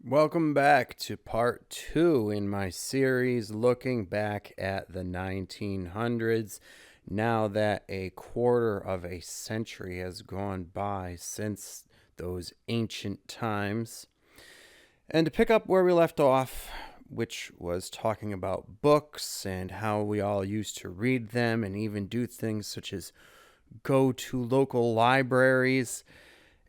Welcome back to part two in my series looking back at the 1900s. Now that a quarter of a century has gone by since those ancient times. And to pick up where we left off, which was talking about books and how we all used to read them and even do things such as go to local libraries.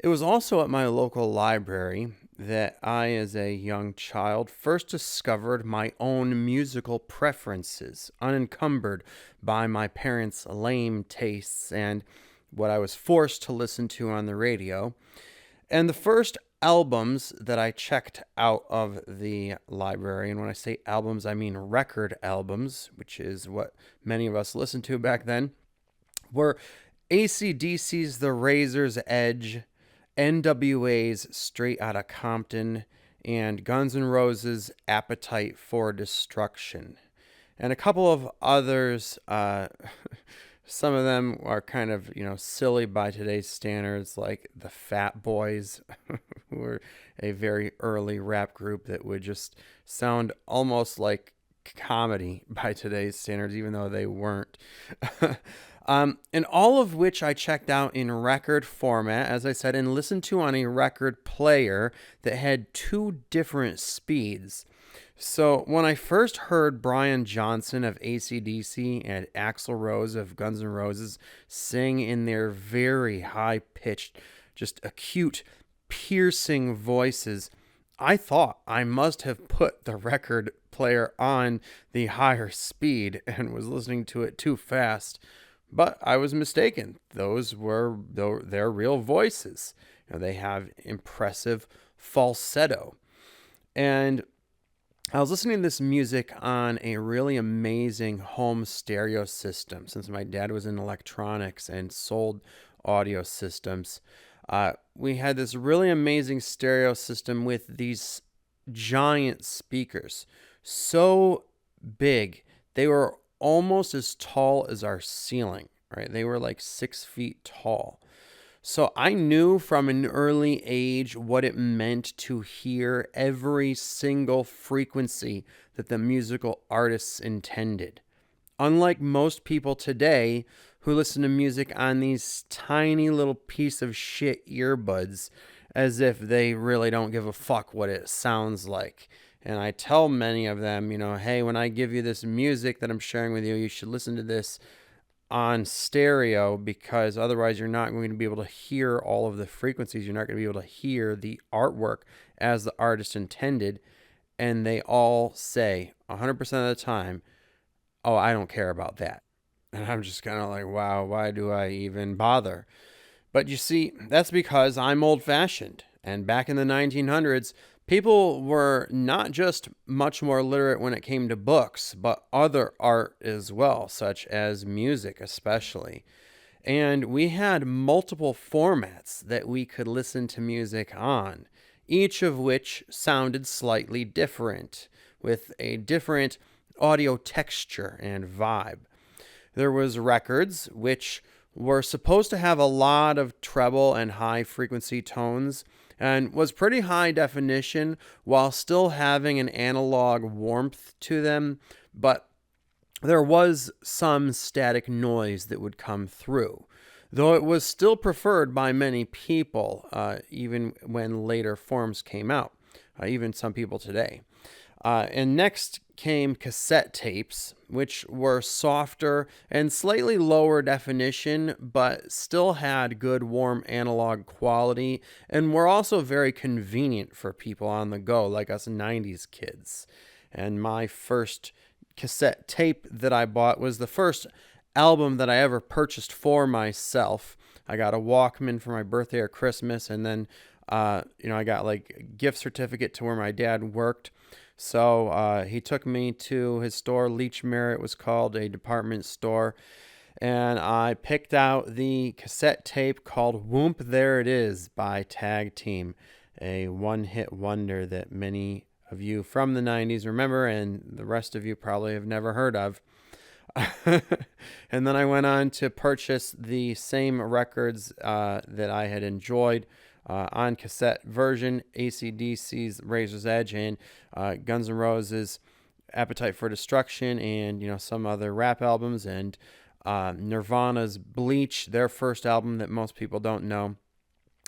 It was also at my local library that I, as a young child, first discovered my own musical preferences, unencumbered by my parents' lame tastes and what I was forced to listen to on the radio. And the first albums that I checked out of the library, and when I say albums, I mean record albums, which is what many of us listened to back then, were AC/DC's The Razor's Edge, NWA's Straight Outta Compton, and Guns N' Roses' Appetite for Destruction. And a couple of others, some of them are kind of, silly by today's standards, like the Fat Boys, who were a very early rap group that would just sound almost like comedy by today's standards, even though they weren't. And all of which I checked out in record format, as I said, and listened to on a record player that had two different speeds. So when I first heard Brian Johnson of AC/DC and Axl Rose of Guns N' Roses sing in their very high-pitched, just acute, piercing voices, I thought I must have put the record player on the higher speed and was listening to it too fast. But I was mistaken. Those were their real voices. They have impressive falsetto. And I was listening to this music on a really amazing home stereo system since my dad was in electronics and sold audio systems. We had this really amazing stereo system with these giant speakers. So big, they were almost as tall as our ceiling, right? They were like 6 feet tall. So I knew from an early age what it meant to hear every single frequency that the musical artists intended. Unlike most people today who listen to music on these tiny little piece of shit earbuds as if they really don't give a fuck what it sounds like. And I tell many of them, hey, when I give you this music that I'm sharing with you, you should listen to this on stereo because otherwise you're not going to be able to hear all of the frequencies. You're not going to be able to hear the artwork as the artist intended. And they all say 100% of the time, oh, I don't care about that. And I'm just kind of like, wow, why do I even bother? But you see, that's because I'm old-fashioned. And back in the 1900s, people were not just much more literate when it came to books, but other art as well, such as music especially. And we had multiple formats that we could listen to music on, each of which sounded slightly different, with a different audio texture and vibe. There was records, which were supposed to have a lot of treble and high frequency tones and was pretty high definition while still having an analog warmth to them, but there was some static noise that would come through, though it was still preferred by many people, even when later forms came out, even some people today. And next came cassette tapes, which were softer and slightly lower definition, but still had good warm analog quality and were also very convenient for people on the go like us 90s kids. And my first cassette tape that I bought was the first album that I ever purchased for myself. I got a Walkman for my birthday or Christmas, and then I got like a gift certificate to where my dad worked. So he took me to his store, Leechmere, it was called, a department store, and I picked out the cassette tape called Whoomp There It Is by Tag Team, a one-hit wonder that many of you from the 90s remember, and the rest of you probably have never heard of. And then I went on to purchase the same records that I had enjoyed on cassette version, AC/DC's Razor's Edge, and Guns N' Roses' Appetite for Destruction, and some other rap albums, and Nirvana's Bleach, their first album that most people don't know.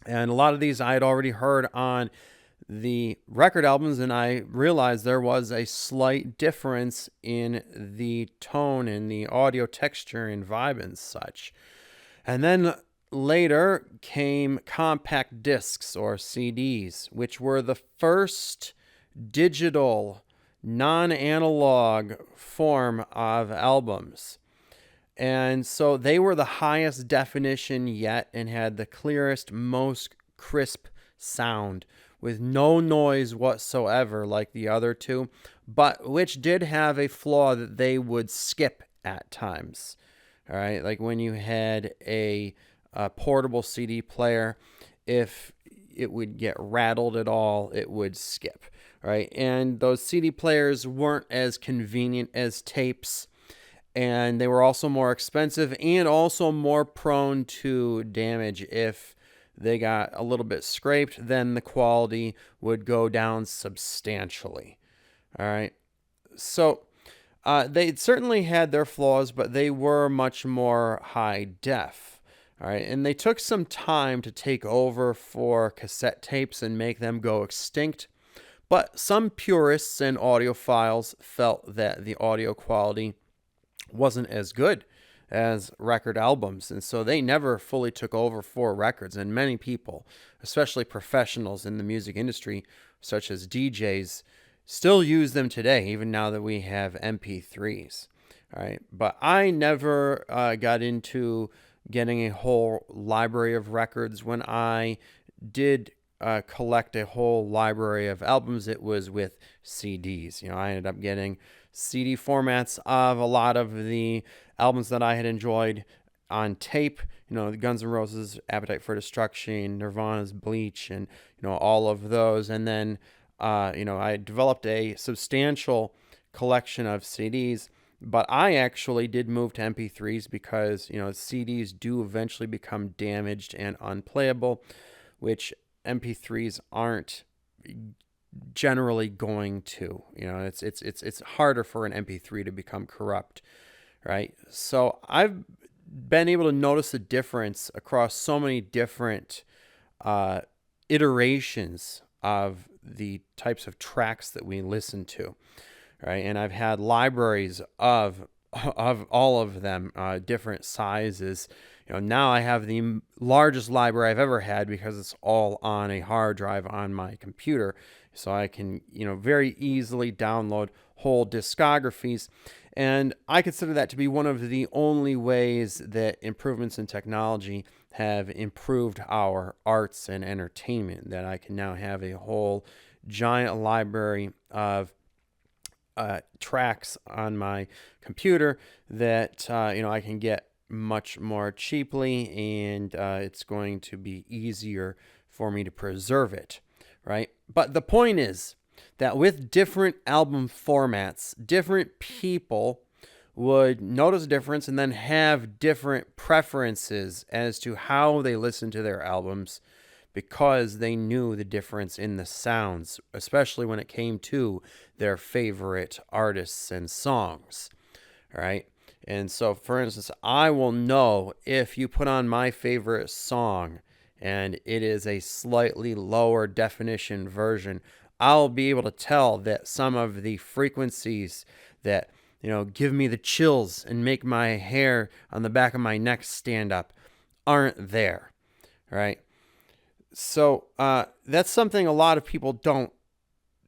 And a lot of these I had already heard on the record albums, and I realized there was a slight difference in the tone and the audio texture and vibe and such. And then later came compact discs, or CDs, which were the first digital, non-analog form of albums. And so they were the highest definition yet and had the clearest, most crisp sound with no noise whatsoever like the other two, but which did have a flaw that they would skip at times. All right, like when you had a portable CD player, if it would get rattled at all, it would skip. Right, and those CD players weren't as convenient as tapes, and they were also more expensive and also more prone to damage. If they got a little bit scraped, then the quality would go down substantially. All right, so they certainly had their flaws, but they were much more high def. All right, and they took some time to take over for cassette tapes and make them go extinct. But some purists and audiophiles felt that the audio quality wasn't as good as record albums, and so they never fully took over for records. And many people, especially professionals in the music industry, such as DJs, still use them today, even now that we have MP3s. All right, but I never got into getting a whole library of records. When I did collect a whole library of albums, it was with CDs. I ended up getting CD formats of a lot of the albums that I had enjoyed on tape. The Guns N' Roses' Appetite for Destruction, Nirvana's Bleach, and all of those. And then I developed a substantial collection of CDs. But I actually did move to MP3s because CDs do eventually become damaged and unplayable, which MP3s aren't generally going to. It's harder for an MP3 to become corrupt, right? So I've been able to notice the difference across so many different iterations of the types of tracks that we listen to, right? And I've had libraries of all of them, different sizes. Now I have the largest library I've ever had because it's all on a hard drive on my computer. So I can, very easily download whole discographies. And I consider that to be one of the only ways that improvements in technology have improved our arts and entertainment, that I can now have a whole giant library of tracks on my computer that, I can get much more cheaply, and it's going to be easier for me to preserve it, right? But the point is that with different album formats, different people would notice a difference and then have different preferences as to how they listen to their albums, because they knew the difference in the sounds, especially when it came to their favorite artists and songs, right? And so, for instance, I will know if you put on my favorite song and it is a slightly lower definition version, I'll be able to tell that some of the frequencies that, give me the chills and make my hair on the back of my neck stand up aren't there, right? So that's something a lot of people don't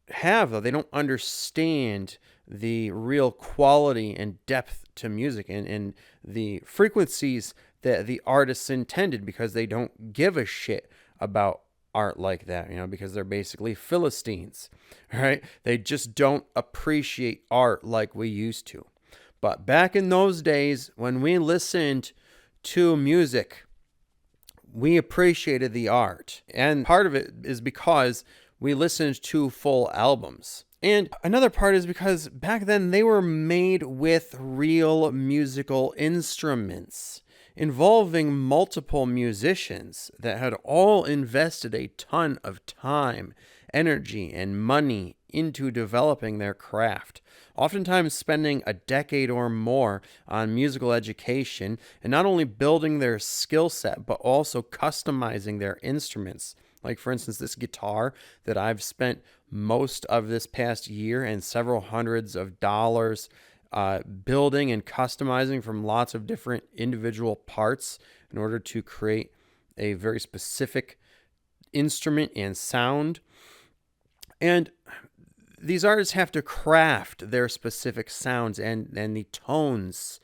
have, though. They don't understand the real quality and depth to music and the frequencies that the artists intended, because they don't give a shit about art like that, because they're basically Philistines, right? They just don't appreciate art like we used to. But back in those days, when we listened to music, we appreciated the art. And part of it is because we listened to full albums. And another part is because back then they were made with real musical instruments. involving multiple musicians that had all invested a ton of time, energy, and money into developing their craft, oftentimes spending a decade or more on musical education and not only building their skill set, but also customizing their instruments. Like, for instance, this guitar that I've spent most of this past year and several hundreds of dollars building and customizing from lots of different individual parts in order to create a very specific instrument and sound. And these artists have to craft their specific sounds and the tones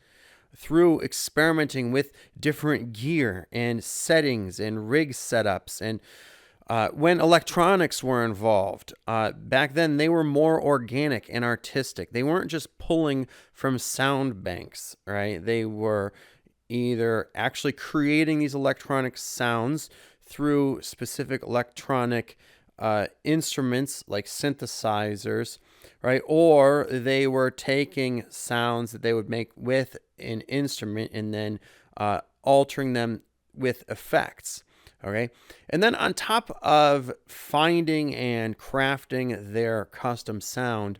through experimenting with different gear and settings and rig setups. And when electronics were involved, back then they were more organic and artistic. They weren't just pulling from sound banks, right? They were either actually creating these electronic sounds through specific electronic instruments like synthesizers, right? Or they were taking sounds that they would make with an instrument and then altering them with effects. Okay. And then on top of finding and crafting their custom sound,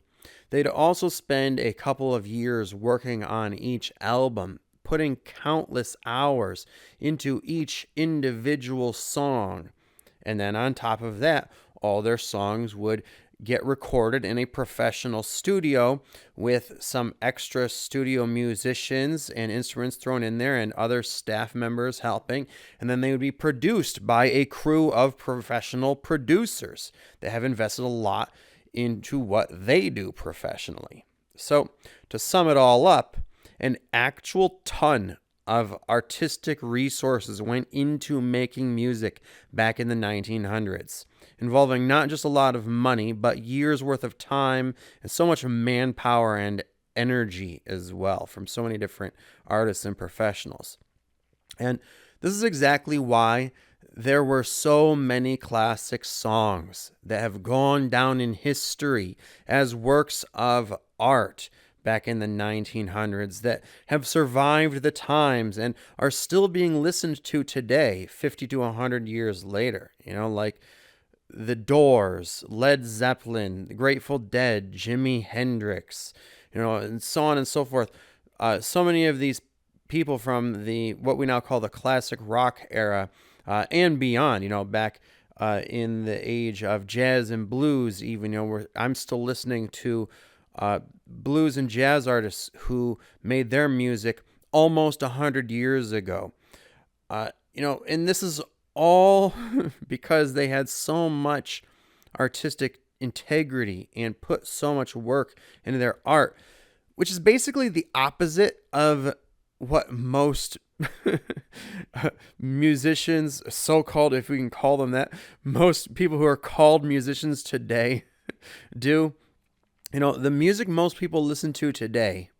they'd also spend a couple of years working on each album, putting countless hours into each individual song. And then on top of that, all their songs would get recorded in a professional studio with some extra studio musicians and instruments thrown in there and other staff members helping. And then they would be produced by a crew of professional producers that have invested a lot into what they do professionally. So to sum it all up, an actual ton of artistic resources went into making music back in the 1900s, involving not just a lot of money, but years worth of time and so much manpower and energy as well from so many different artists and professionals. And this is exactly why there were so many classic songs that have gone down in history as works of art back in the 1900s that have survived the times and are still being listened to today, 50 to 100 years later. Like The Doors, Led Zeppelin, The Grateful Dead, Jimi Hendrix, and so on and so forth. So many of these people from what we now call the classic rock era and beyond, back in the age of jazz and blues even, where I'm still listening to blues and jazz artists who made their music almost 100 years ago. And this is all because they had so much artistic integrity and put so much work into their art, which is basically the opposite of what most musicians, so-called, if we can call them that, most people who are called musicians today do. The music most people listen to today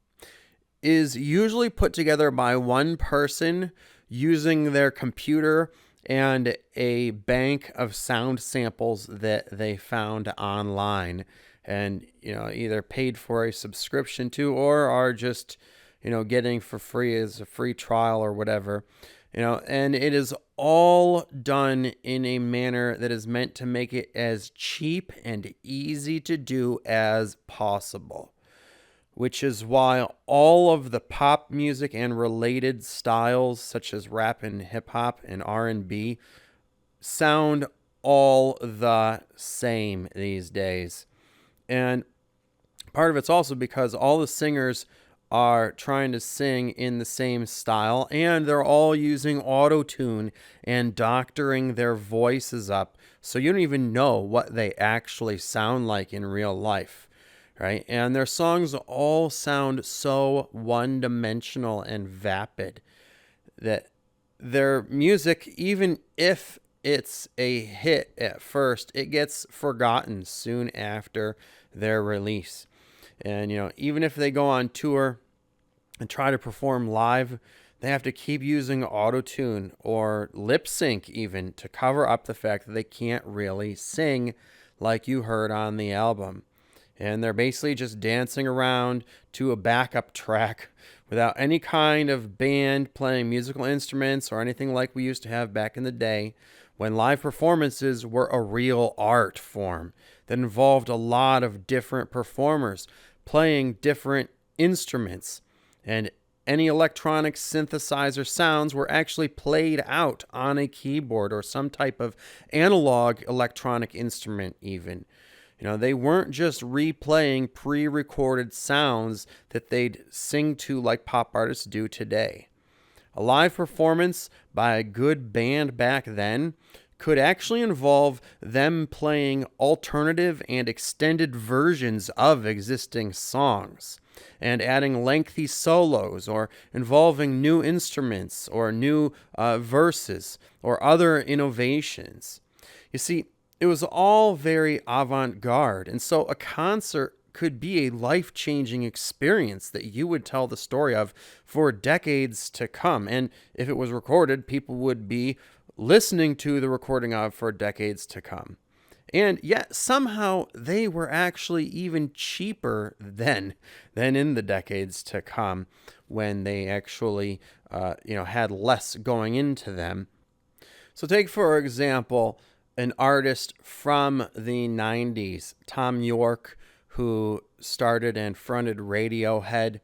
is usually put together by one person using their computer and a bank of sound samples that they found online and, either paid for a subscription to or are just, getting for free as a free trial or whatever. And it is all done in a manner that is meant to make it as cheap and easy to do as possible, which is why all of the pop music and related styles such as rap and hip hop and R&B sound all the same these days. And part of it's also because all the singers are trying to sing in the same style, and they're all using auto-tune and doctoring their voices up, so you don't even know what they actually sound like in real life, right? And their songs all sound so one-dimensional and vapid that their music, even if it's a hit at first, it gets forgotten soon after their release. And, even if they go on tour and try to perform live, they have to keep using auto-tune or lip sync even to cover up the fact that they can't really sing like you heard on the album. And they're basically just dancing around to a backup track without any kind of band playing musical instruments or anything like we used to have back in the day, when live performances were a real art form that involved a lot of different performers playing different instruments, and any electronic synthesizer sounds were actually played out on a keyboard or some type of analog electronic instrument even. They weren't just replaying pre-recorded sounds that they'd sing to like pop artists do today. A live performance by a good band back then could actually involve them playing alternative and extended versions of existing songs and adding lengthy solos or involving new instruments or new verses or other innovations. You see, it was all very avant-garde, and so a concert could be a life-changing experience that you would tell the story of for decades to come. And if it was recorded, people would be listening to the recording of for decades to come. And yet somehow they were actually even cheaper then than in the decades to come, when they actually had less going into them. So take, for example, an artist from the 90s, Tom York, who started and fronted Radiohead,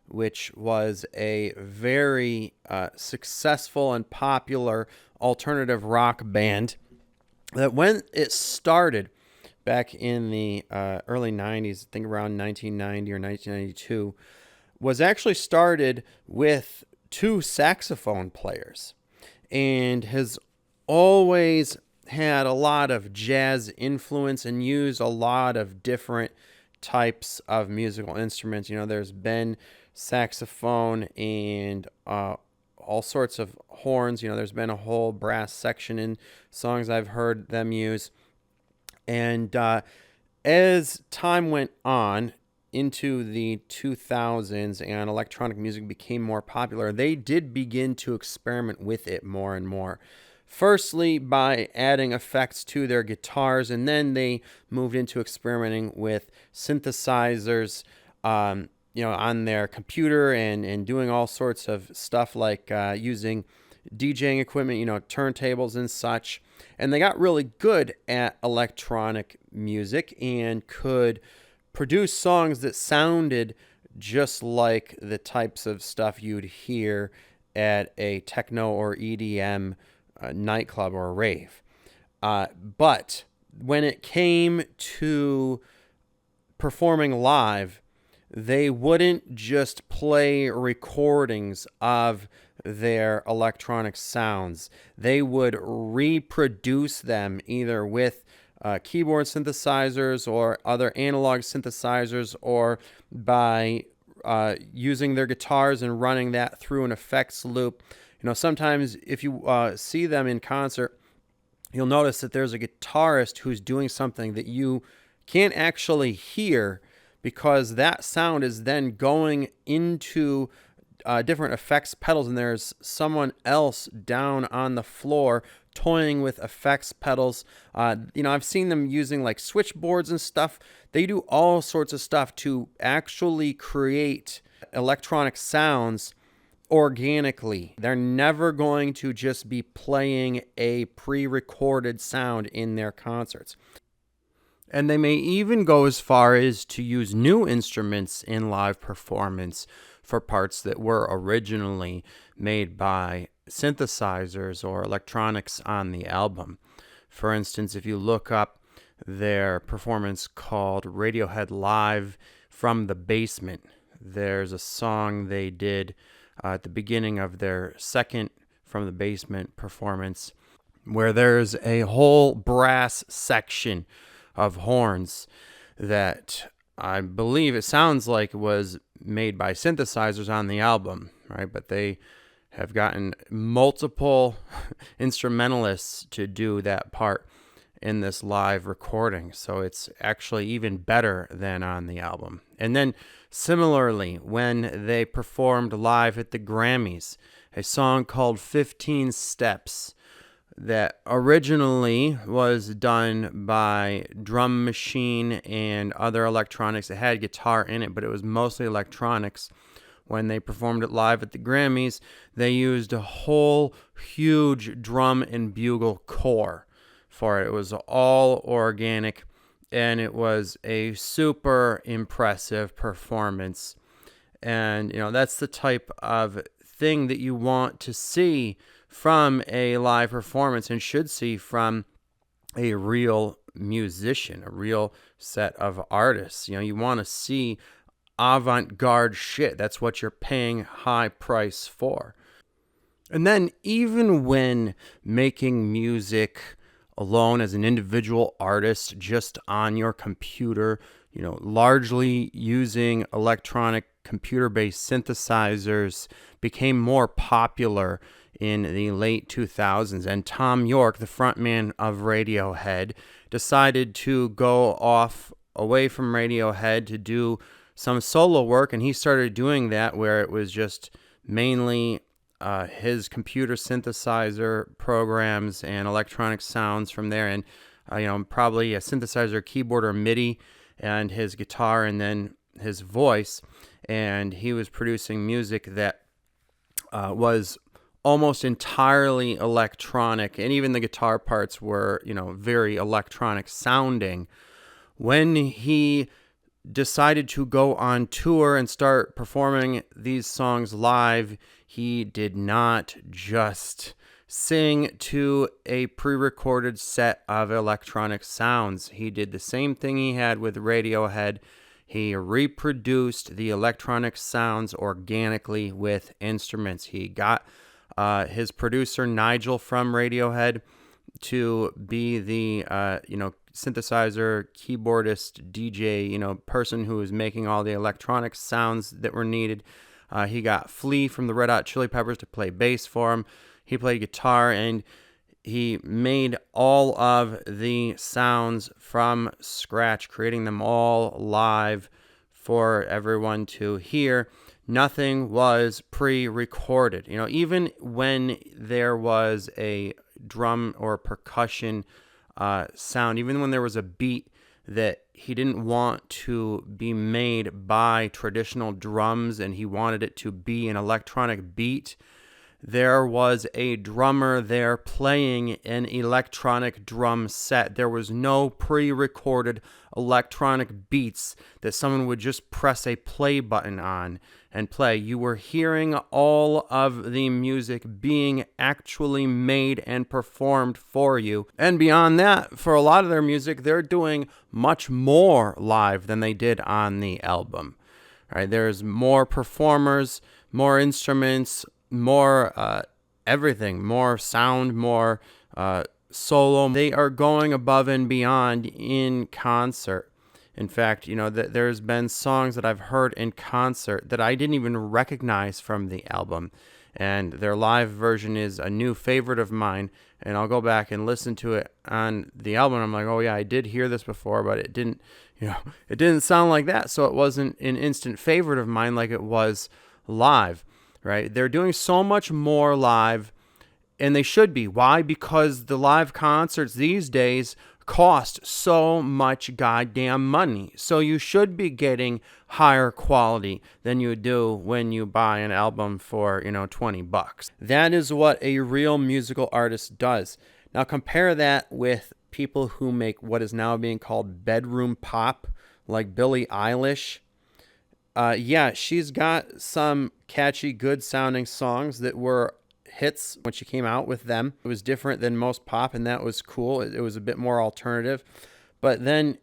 which was a very successful and popular alternative rock band that when it started back in the early 90s, I think around 1990 or 1992, was actually started with 2 saxophone players and has always had a lot of jazz influence and used a lot of different types of musical instruments. There's been saxophone and all sorts of horns. There's been a whole brass section in songs I've heard them use. And as time went on into the 2000s and electronic music became more popular, they did begin to experiment with it more and more. Firstly, by adding effects to their guitars, and then they moved into experimenting with synthesizers, on their computer and doing all sorts of stuff like using DJing equipment, turntables and such. And they got really good at electronic music and could produce songs that sounded just like the types of stuff you'd hear at a techno or EDM nightclub or a rave. But when it came to performing live, they wouldn't just play recordings of their electronic sounds. They would reproduce them either with keyboard synthesizers or other analog synthesizers, or by using their guitars and running that through an effects loop. Sometimes if you see them in concert, you'll notice that there's a guitarist who's doing something that you can't actually hear, because that sound is then going into different effects pedals, and there's someone else down on the floor toying with effects pedals. I've seen them using like switchboards and stuff. They do all sorts of stuff to actually create electronic sounds organically. They're never going to just be playing a pre-recorded sound in their concerts. And they may even go as far as to use new instruments in live performance for parts that were originally made by synthesizers or electronics on the album. For instance, if you look up their performance called Radiohead Live from the Basement, there's a song they did at the beginning of their second From the Basement performance, where there's a whole brass section of horns that I believe it sounds like it was made by synthesizers on the album, right? But they have gotten multiple instrumentalists to do that part in this live recording, so it's actually even better than on the album. And then similarly, when they performed live at the Grammys, a song called 15 Steps that originally was done by drum machine and other electronics. It had guitar in it, but it was mostly electronics, when they performed it live at the Grammys, they used a whole huge drum and bugle corps for it. It was all organic, and it was a super impressive performance. And, that's the type of thing that you want to see from a live performance and should see from a real musician, a real set of artists. You want to see avant-garde shit. That's what you're paying high price for. And then even when making music alone as an individual artist, just on your computer, largely using electronic computer-based synthesizers became more popular in the late 2000s. And Tom York, the frontman of Radiohead, decided to go off away from Radiohead to do some solo work. And he started doing that where it was just mainly his computer synthesizer programs and electronic sounds from there. And, probably a synthesizer, keyboard, or MIDI, and his guitar, and then his voice. And he was producing music that was almost entirely electronic, and even the guitar parts were, very electronic sounding. When he decided to go on tour and start performing these songs live, he did not just sing to a pre-recorded set of electronic sounds. He did the same thing he had with Radiohead. He reproduced the electronic sounds organically with instruments. He got his producer Nigel from Radiohead to be the synthesizer, keyboardist, DJ, person who was making all the electronic sounds that were needed. He got Flea from the Red Hot Chili Peppers to play bass for him. He played guitar, and he made all of the sounds from scratch, creating them all live for everyone to hear. Nothing was pre-recorded. Even when there was a drum or percussion sound, even when there was a beat that he didn't want to be made by traditional drums and he wanted it to be an electronic beat, there was a drummer there playing an electronic drum set. There was no pre-recorded electronic beats that someone would just press a play button on and play. You were hearing all of the music being actually made and performed for you. And beyond that, for a lot of their music, they're doing much more live than they did on the album. All right, there's more performers, more instruments, more everything, more sound, more solo. They are going above and beyond in concert. In fact, there's been songs that I've heard in concert that I didn't even recognize from the album, and their live version is a new favorite of mine. And I'll go back and listen to it on the album. I'm like, oh yeah, I did hear this before, but it didn't sound like that. So it wasn't an instant favorite of mine like it was live. Right? They're doing so much more live, and they should be. Why? Because the live concerts these days cost so much goddamn money. So you should be getting higher quality than you do when you buy an album for, $20. That is what a real musical artist does. Now compare that with people who make what is now being called bedroom pop, like Billie Eilish. Yeah, she's got some catchy, good sounding songs that were hits when she came out with them. It was different than most pop, and that was cool. It was a bit more alternative. But then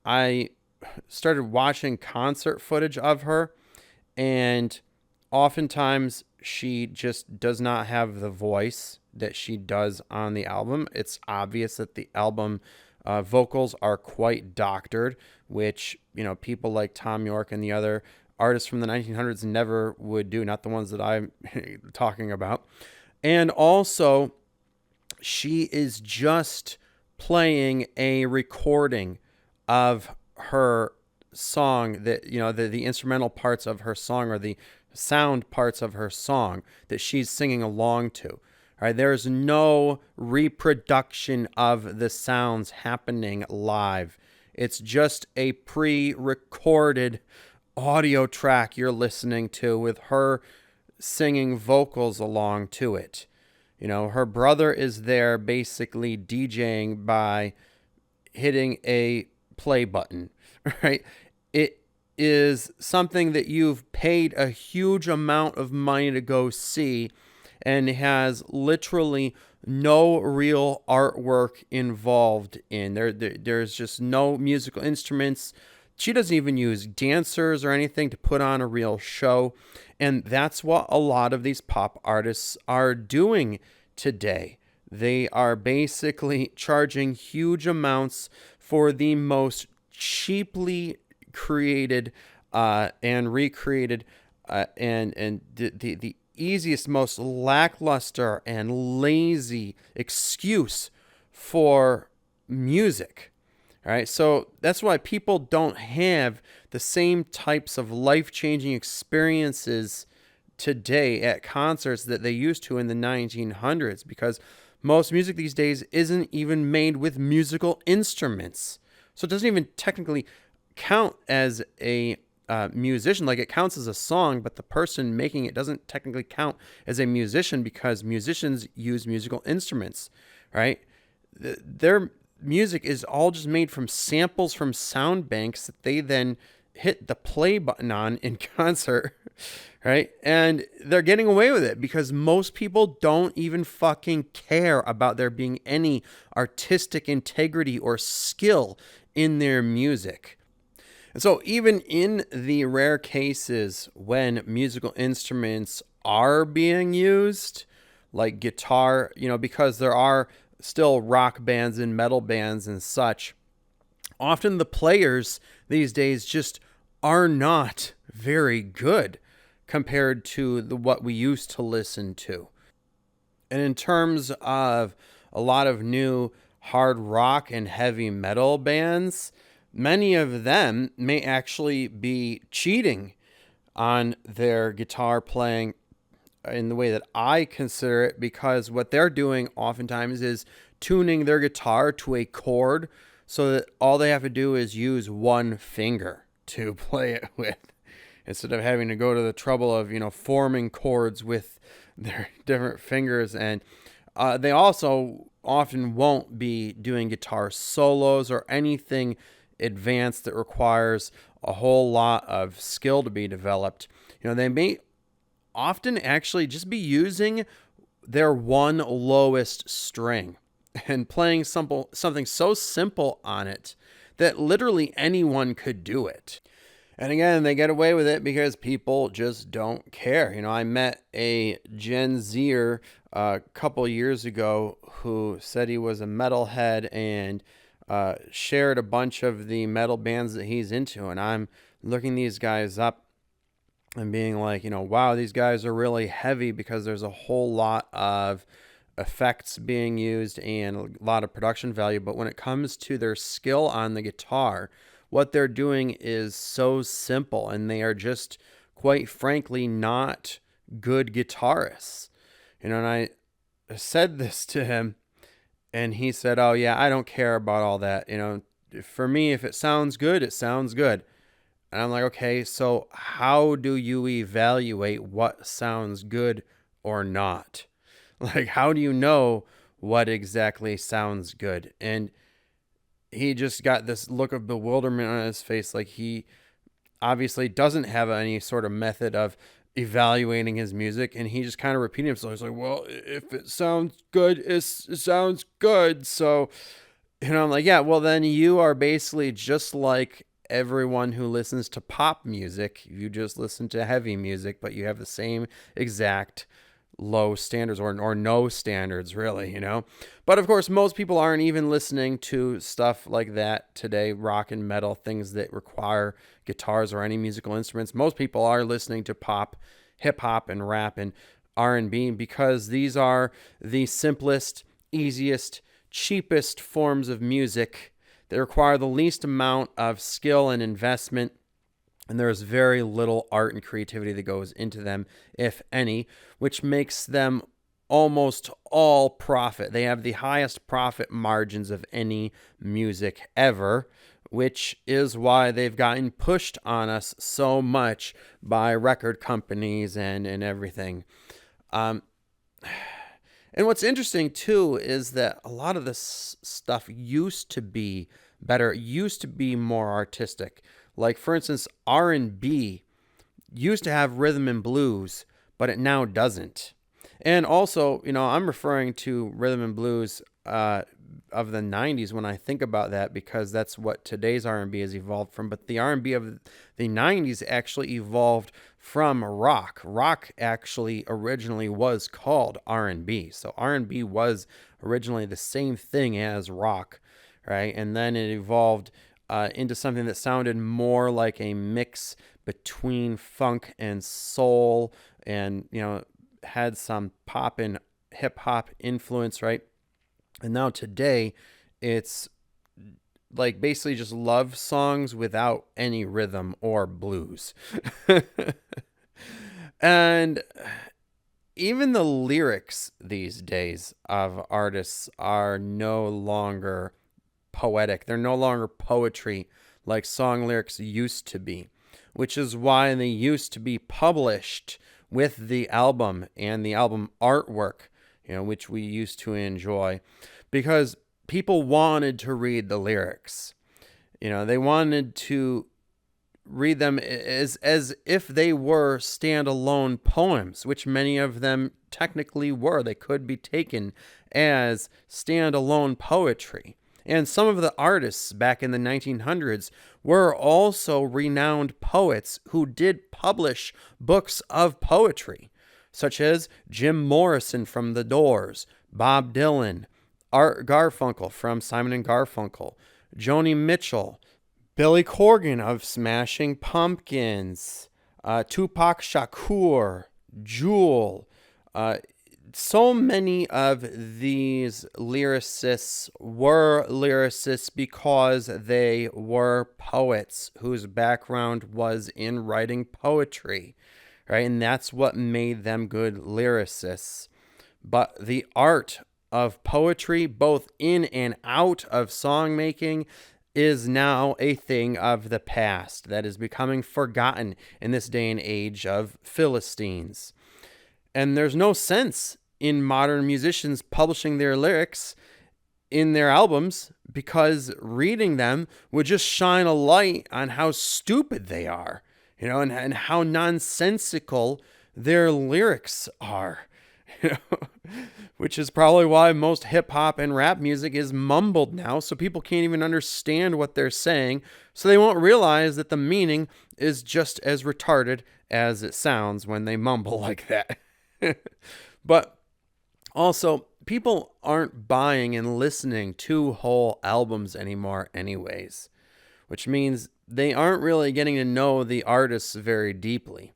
I started watching concert footage of her, and oftentimes she just does not have the voice that she does on the album. It's obvious that the album vocals are quite doctored, which, people like Tom York and the other artists from the 1900s never would do, not the ones that I'm talking about. And also, she is just playing a recording of her song that, the instrumental parts of her song, or the sound parts of her song that she's singing along to. All right, there's no reproduction of the sounds happening live. It's just a pre-recorded audio track you're listening to with her singing vocals along to it. Her brother is there basically DJing by hitting a play button, right? It is something that you've paid a huge amount of money to go see and has literally no real artwork involved in. There's just no musical instruments. She doesn't even use dancers or anything to put on a real show. And that's what a lot of these pop artists are doing today. They are basically charging huge amounts for the most cheaply created and recreated and the easiest, most lackluster and lazy excuse for music. All right, so that's why people don't have the same types of life-changing experiences today at concerts that they used to in the 1900s, because most music these days isn't even made with musical instruments. So it doesn't even technically count as a musician. Like, it counts as a song, but the person making it doesn't technically count as a musician because musicians use musical instruments, right? Their music is all just made from samples from sound banks that they then hit the play button on in concert, right? And they're getting away with it because most people don't even fucking care about there being any artistic integrity or skill in their music. And so even in the rare cases when musical instruments are being used, like guitar, because there are still rock bands and metal bands and such, often the players these days just are not very good compared to what we used to listen to. And in terms of a lot of new hard rock and heavy metal bands, many of them may actually be cheating on their guitar playing in the way that I consider it, because what they're doing oftentimes is tuning their guitar to a chord so that all they have to do is use one finger to play it with, instead of having to go to the trouble of, forming chords with their different fingers. And they also often won't be doing guitar solos or anything advanced that requires a whole lot of skill to be developed. They may often actually just be using their one lowest string and playing something so simple on it that literally anyone could do it. And again, they get away with it because people just don't care. I met a Gen Zer a couple years ago who said he was a metalhead and shared a bunch of the metal bands that he's into. And I'm looking these guys up and being like, wow, these guys are really heavy because there's a whole lot of effects being used and a lot of production value. But when it comes to their skill on the guitar, what they're doing is so simple, and they are just, quite frankly, not good guitarists. And I said this to him, and he said, oh yeah, I don't care about all that. For me, if it sounds good, it sounds good. And I'm like, okay, so how do you evaluate what sounds good or not? Like, how do you know what exactly sounds good? And he just got this look of bewilderment on his face. Like, he obviously doesn't have any sort of method of evaluating his music. And he just kind of repeated himself. He's like, well, if it sounds good, it sounds good. So, I'm like, yeah, well, then you are basically just like everyone who listens to pop music. You just listen to heavy music, but you have the same exact low standards or no standards, really, But of course, most people aren't even listening to stuff like that today, rock and metal, things that require guitars or any musical instruments. Most people are listening to pop, hip hop, and rap and R&B because these are the simplest, easiest, cheapest forms of music that require the least amount of skill and investment. And there's very little art and creativity that goes into them, if any, which makes them almost all profit. They have the highest profit margins of any music ever, which is why they've gotten pushed on us so much by record companies and everything. And what's interesting too is that a lot of this stuff used to be better. It used to be more artistic. Like, for instance, R&B used to have rhythm and blues, but it now doesn't. And also, I'm referring to rhythm and blues of the 90s when I think about that, because that's what today's R&B has evolved from. But the R&B of the 90s actually evolved from rock. Rock actually originally was called R&B. So R&B was originally the same thing as rock, right? And then it evolved into something that sounded more like a mix between funk and soul, and had some pop and hip hop influence, right? And now today, it's like basically just love songs without any rhythm or blues. And even the lyrics these days of artists are no longer poetic. They're no longer poetry like song lyrics used to be, which is why they used to be published with the album and the album artwork, which we used to enjoy, because people wanted to read the lyrics. They wanted to read them as if they were standalone poems, which many of them technically were. They could be taken as standalone poetry. And some of the artists back in the 1900s were also renowned poets who did publish books of poetry, such as Jim Morrison from The Doors, Bob Dylan, Art Garfunkel from Simon and Garfunkel, Joni Mitchell, Billy Corgan of Smashing Pumpkins, Tupac Shakur, Jewel. So many of these lyricists were lyricists because they were poets whose background was in writing poetry, right? And that's what made them good lyricists. But the art of poetry, both in and out of songmaking, is now a thing of the past that is becoming forgotten in this day and age of Philistines. And there's no sense in modern musicians publishing their lyrics in their albums, because reading them would just shine a light on how stupid they are, and how nonsensical their lyrics are, which is probably why most hip hop and rap music is mumbled now, so people can't even understand what they're saying, so they won't realize that the meaning is just as retarded as it sounds when they mumble like that. But also, people aren't buying and listening to whole albums anymore anyways, which means they aren't really getting to know the artists very deeply,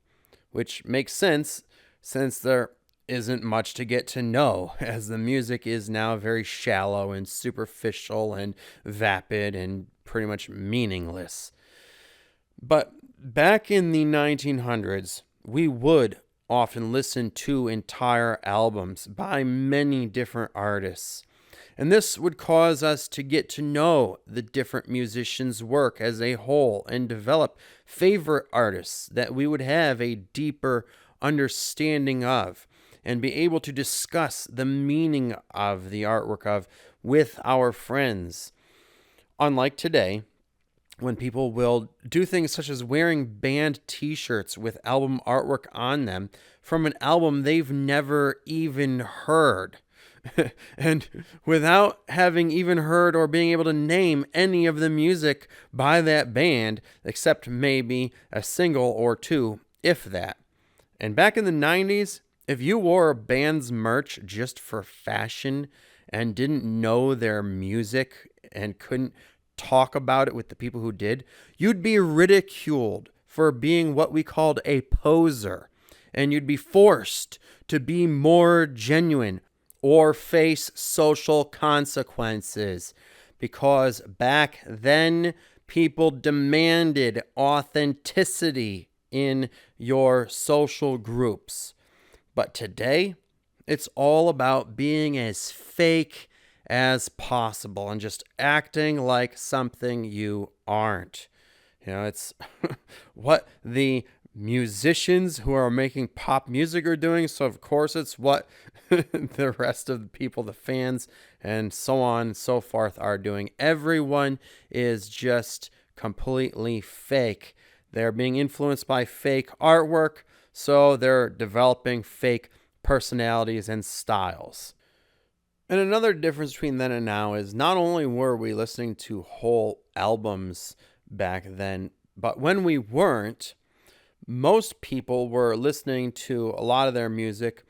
which makes sense since there isn't much to get to know, as the music is now very shallow and superficial and vapid and pretty much meaningless. But back in the 1900s, we would often listen to entire albums by many different artists. And this would cause us to get to know the different musicians' work as a whole and develop favorite artists that we would have a deeper understanding of and be able to discuss the meaning of the artwork of with our friends. Unlike today, when people will do things such as wearing band t-shirts with album artwork on them from an album they've never even heard. And without having even heard or being able to name any of the music by that band, except maybe a single or two, if that. And back in the 90s, if you wore a band's merch just for fashion and didn't know their music and couldn't talk about it with the people who did, you'd be ridiculed for being what we called a poser, and you'd be forced to be more genuine or face social consequences, because back then people demanded authenticity in your social groups. But today, it's all about being as fake as possible and just acting like something you aren't. It's what the musicians who are making pop music are doing. So of course it's what the rest of the people, the fans, and so on and so forth are doing. Everyone is just completely fake. They're being influenced by fake artwork, so they're developing fake personalities and styles. And another difference between then and now is not only were we listening to whole albums back then, but when we weren't, most people were listening to a lot of their music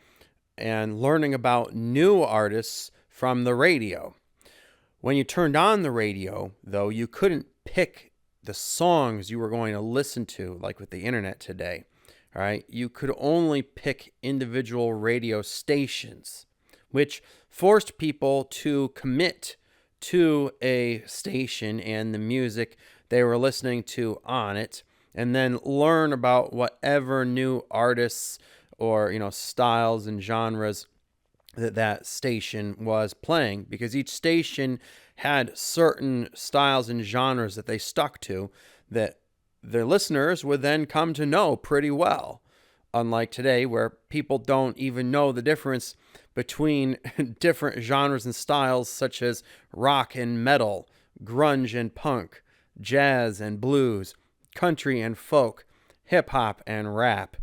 and learning about new artists from the radio. When you turned on the radio, though, you couldn't pick the songs you were going to listen to, like with the internet today. All right, you could only pick individual radio stations, which forced people to commit to a station and the music they were listening to on it, and then learn about whatever new artists or styles and genres that station was playing, because each station had certain styles and genres that they stuck to that their listeners would then come to know pretty well. Unlike today, where people don't even know the difference between different genres and styles such as rock and metal, grunge and punk, jazz and blues, country and folk, hip-hop and rap.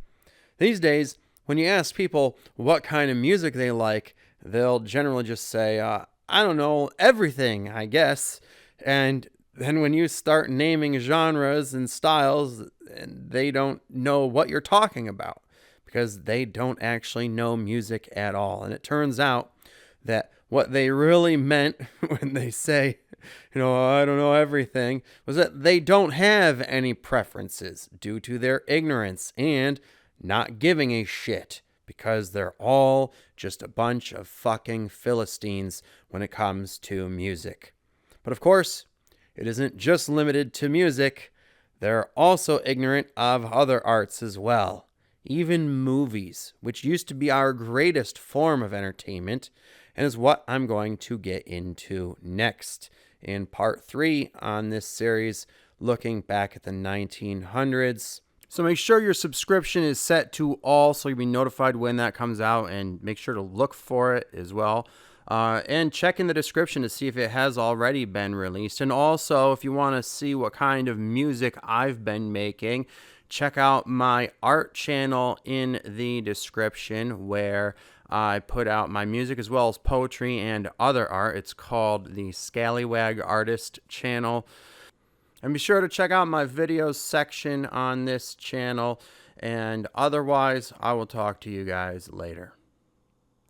These days, when you ask people what kind of music they like, they'll generally just say, I don't know, everything, I guess. And then when you start naming genres and styles, they don't know what you're talking about, because they don't actually know music at all. And it turns out that what they really meant when they say, I don't know everything, was that they don't have any preferences due to their ignorance and not giving a shit, because they're all just a bunch of fucking Philistines when it comes to music. But of course, it isn't just limited to music. They're also ignorant of other arts as well. Even movies, which used to be our greatest form of entertainment, and is what I'm going to get into next in part 3 on this series, looking back at the 1900s. So make sure your subscription is set to all so you'll be notified when that comes out, and make sure to look for it as well. And check in the description to see if it has already been released. And also, if you want to see what kind of music I've been making, check out my art channel in the description, where I put out my music as well as poetry and other art. It's called the Scallywag Artist channel. And be sure to check out my videos section on this channel. And otherwise, I will talk to you guys later.